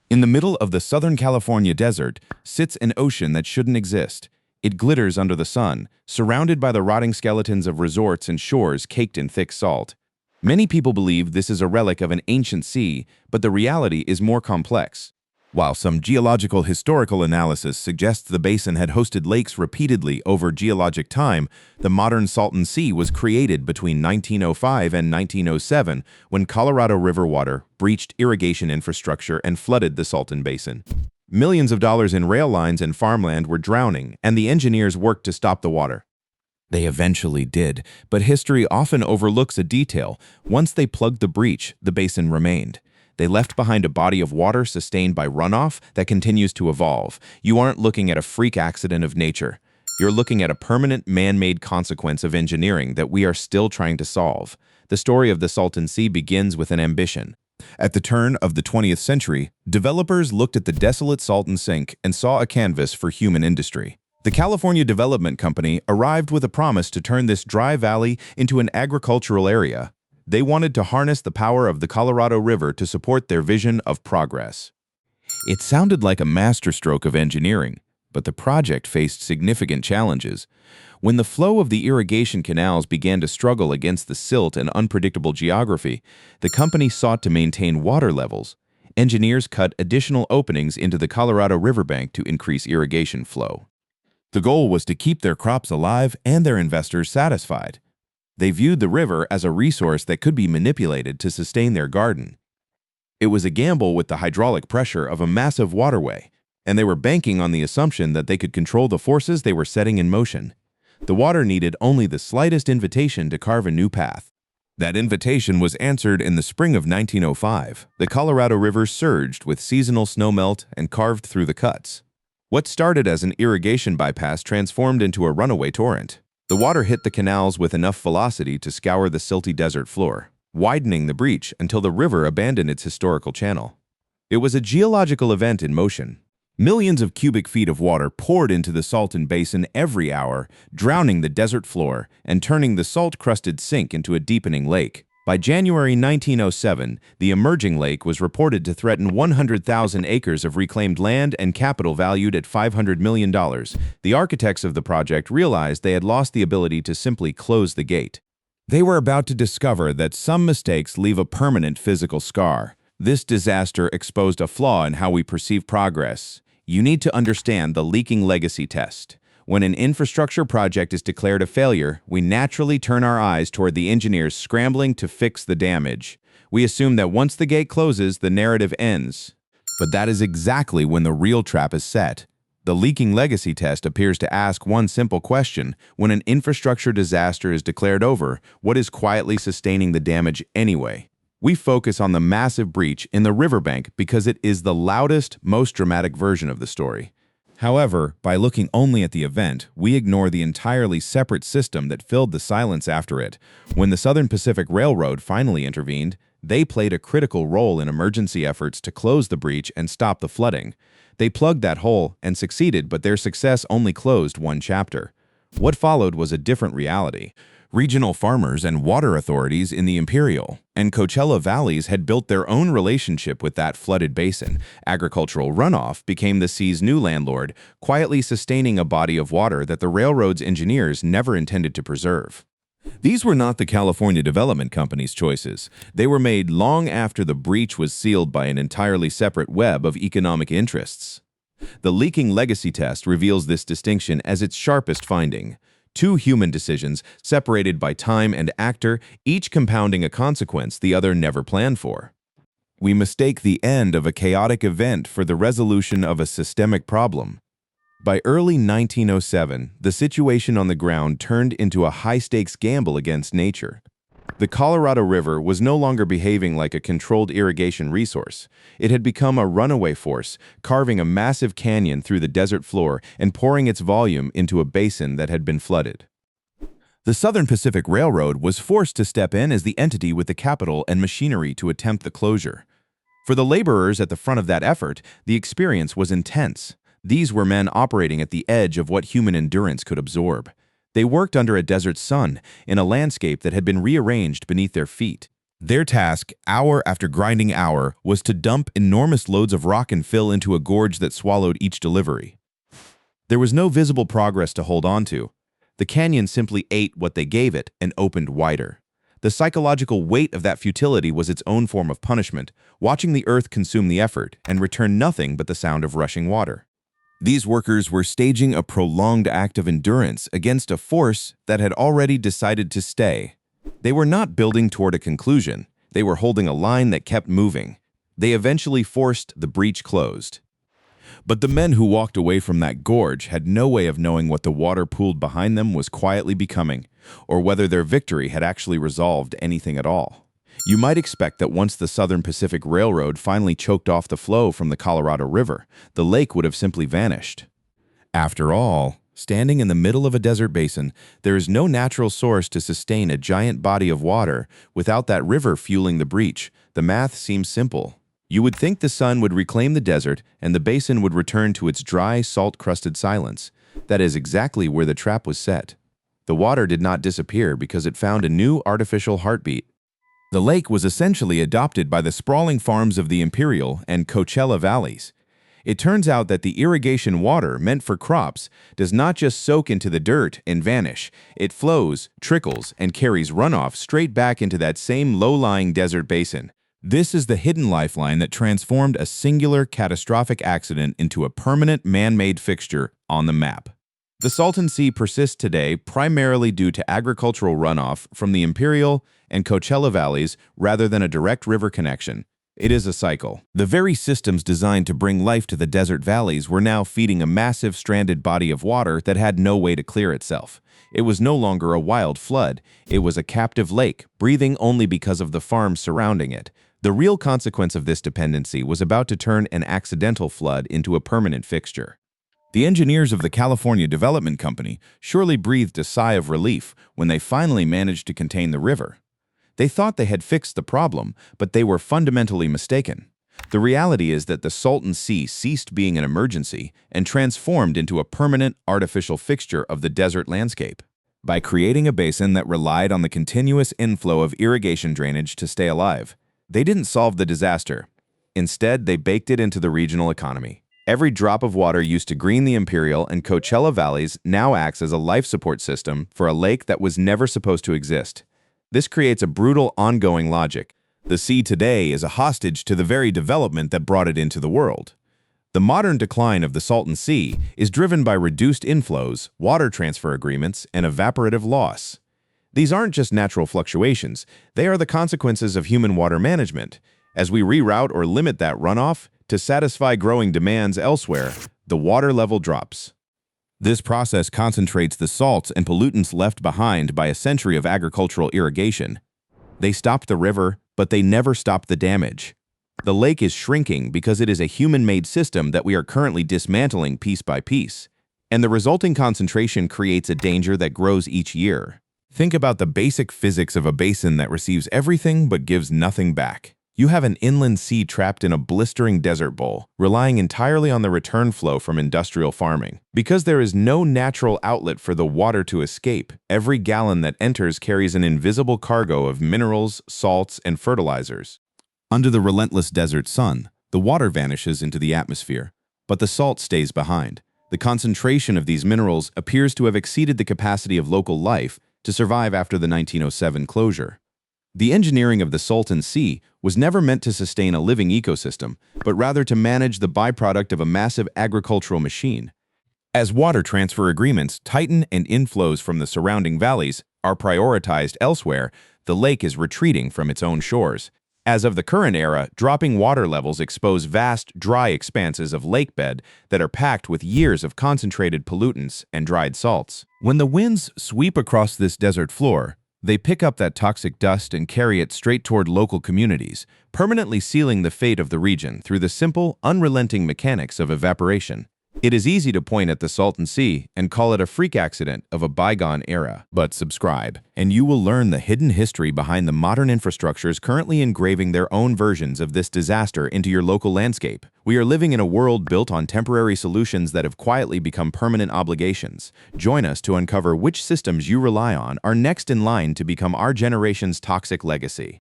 In the middle of the Southern California desert sits an ocean that shouldn't exist. It glitters under the sun, surrounded by the rotting skeletons of resorts and shores caked in thick salt. Many people believe this is a relic of an ancient sea, but the reality is more complex. While some geological historical analysis suggests the basin had hosted lakes repeatedly over geologic time, the modern Salton Sea was created between 1905 and 1907 when Colorado River water breached irrigation infrastructure and flooded the Salton Basin. Millions of dollars in rail lines and farmland were drowning, and the engineers worked to stop the water. They eventually did, but history often overlooks a detail. Once they plugged the breach, the basin remained. They left behind a body of water sustained by runoff that continues to evolve. You aren't looking at a freak accident of nature. You're looking at a permanent man-made consequence of engineering that we are still trying to solve. The story of the Salton Sea begins with an ambition. At the turn of the 20th century, developers looked at the desolate Salton Sink and saw a canvas for human industry. The California Development Company arrived with a promise to turn this dry valley into an agricultural area. They wanted to harness the power of the Colorado River to support their vision of progress. It sounded like a masterstroke of engineering, but the project faced significant challenges. When the flow of the irrigation canals began to struggle against the silt and unpredictable geography, the company sought to maintain water levels. Engineers cut additional openings into the Colorado riverbank to increase irrigation flow. The goal was to keep their crops alive and their investors satisfied. They viewed the river as a resource that could be manipulated to sustain their garden. It was a gamble with the hydraulic pressure of a massive waterway, and they were banking on the assumption that they could control the forces they were setting in motion. The water needed only the slightest invitation to carve a new path. That invitation was answered in the spring of 1905. The Colorado River surged with seasonal snowmelt and carved through the cuts. What started as an irrigation bypass transformed into a runaway torrent. The water hit the canals with enough velocity to scour the silty desert floor, widening the breach until the river abandoned its historical channel. It was a geological event in motion. Millions of cubic feet of water poured into the Salton Basin every hour, drowning the desert floor and turning the salt-crusted sink into a deepening lake. By January 1907, the emerging lake was reported to threaten 100,000 acres of reclaimed land and capital valued at $500 million. The architects of the project realized they had lost the ability to simply close the gate. They were about to discover that some mistakes leave a permanent physical scar. This disaster exposed a flaw in how we perceive progress. You need to understand the leaking legacy test. When an infrastructure project is declared a failure, we naturally turn our eyes toward the engineers scrambling to fix the damage. We assume that once the gate closes, the narrative ends. But that is exactly when the real trap is set. The leaking legacy test appears to ask one simple question. When an infrastructure disaster is declared over, what is quietly sustaining the damage anyway? We focus on the massive breach in the riverbank because it is the loudest, most dramatic version of the story. However, by looking only at the event, we ignore the entirely separate system that filled the silence after it. When the Southern Pacific Railroad finally intervened, they played a critical role in emergency efforts to close the breach and stop the flooding. They plugged that hole and succeeded, but their success only closed one chapter. What followed was a different reality. Regional farmers and water authorities in the Imperial and Coachella Valleys had built their own relationship with that flooded basin. Agricultural runoff became the sea's new landlord, quietly sustaining a body of water that the railroad's engineers never intended to preserve. These were not the California Development Company's choices. They were made long after the breach was sealed by an entirely separate web of economic interests. The leaking legacy test reveals this distinction as its sharpest finding. Two human decisions, separated by time and actor, each compounding a consequence the other never planned for. We mistake the end of a chaotic event for the resolution of a systemic problem. By early 1907, the situation on the ground turned into a high-stakes gamble against nature. The Colorado River was no longer behaving like a controlled irrigation resource. It had become a runaway force, carving a massive canyon through the desert floor and pouring its volume into a basin that had been flooded. The Southern Pacific Railroad was forced to step in as the entity with the capital and machinery to attempt the closure. For the laborers at the front of that effort, the experience was intense. These were men operating at the edge of what human endurance could absorb. They worked under a desert sun, in a landscape that had been rearranged beneath their feet. Their task, hour after grinding hour, was to dump enormous loads of rock and fill into a gorge that swallowed each delivery. There was no visible progress to hold on to. The canyon simply ate what they gave it and opened wider. The psychological weight of that futility was its own form of punishment, watching the earth consume the effort and return nothing but the sound of rushing water. These workers were staging a prolonged act of endurance against a force that had already decided to stay. They were not building toward a conclusion. They were holding a line that kept moving. They eventually forced the breach closed. But the men who walked away from that gorge had no way of knowing what the water pooled behind them was quietly becoming, or whether their victory had actually resolved anything at all. You might expect that once the Southern Pacific Railroad finally choked off the flow from the Colorado River, the lake would have simply vanished. After all, standing in the middle of a desert basin, there is no natural source to sustain a giant body of water without that river fueling the breach. The math seems simple. You would think the sun would reclaim the desert and the basin would return to its dry, salt-crusted silence. That is exactly where the trap was set. The water did not disappear because it found a new artificial heartbeat. The lake was essentially adopted by the sprawling farms of the Imperial and Coachella Valleys. It turns out that the irrigation water meant for crops does not just soak into the dirt and vanish. It flows, trickles, and carries runoff straight back into that same low-lying desert basin. This is the hidden lifeline that transformed a singular catastrophic accident into a permanent man-made fixture on the map. The Salton Sea persists today primarily due to agricultural runoff from the Imperial and Coachella Valleys rather than a direct river connection. It is a cycle. The very systems designed to bring life to the desert valleys were now feeding a massive stranded body of water that had no way to clear itself. It was no longer a wild flood. It was a captive lake, breathing only because of the farms surrounding it. The real consequence of this dependency was about to turn an accidental flood into a permanent fixture. The engineers of the California Development Company surely breathed a sigh of relief when they finally managed to contain the river. They thought they had fixed the problem, but they were fundamentally mistaken. The reality is that the Salton Sea ceased being an emergency and transformed into a permanent artificial fixture of the desert landscape. By creating a basin that relied on the continuous inflow of irrigation drainage to stay alive, they didn't solve the disaster. Instead, they baked it into the regional economy. Every drop of water used to green the Imperial and Coachella Valleys now acts as a life support system for a lake that was never supposed to exist. This creates a brutal, ongoing logic. The sea today is a hostage to the very development that brought it into the world. The modern decline of the Salton Sea is driven by reduced inflows, water transfer agreements, and evaporative loss. These aren't just natural fluctuations, they are the consequences of human water management. As we reroute or limit that runoff to satisfy growing demands elsewhere, the water level drops. This process concentrates the salts and pollutants left behind by a century of agricultural irrigation. They stopped the river, but they never stopped the damage. The lake is shrinking because it is a human-made system that we are currently dismantling piece by piece, and the resulting concentration creates a danger that grows each year. Think about the basic physics of a basin that receives everything but gives nothing back. You have an inland sea trapped in a blistering desert bowl, relying entirely on the return flow from industrial farming. Because there is no natural outlet for the water to escape, every gallon that enters carries an invisible cargo of minerals, salts, and fertilizers. Under the relentless desert sun, the water vanishes into the atmosphere, but the salt stays behind. The concentration of these minerals appears to have exceeded the capacity of local life to survive after the 1907 closure. The engineering of the Salton Sea was never meant to sustain a living ecosystem, but rather to manage the byproduct of a massive agricultural machine. As water transfer agreements tighten and inflows from the surrounding valleys are prioritized elsewhere, the lake is retreating from its own shores. As of the current era, dropping water levels expose vast, dry expanses of lake bed that are packed with years of concentrated pollutants and dried salts. When the winds sweep across this desert floor, they pick up that toxic dust and carry it straight toward local communities, permanently sealing the fate of the region through the simple, unrelenting mechanics of evaporation. It is easy to point at the Salton Sea and call it a freak accident of a bygone era. But subscribe, and you will learn the hidden history behind the modern infrastructures currently engraving their own versions of this disaster into your local landscape. We are living in a world built on temporary solutions that have quietly become permanent obligations. Join us to uncover which systems you rely on are next in line to become our generation's toxic legacy.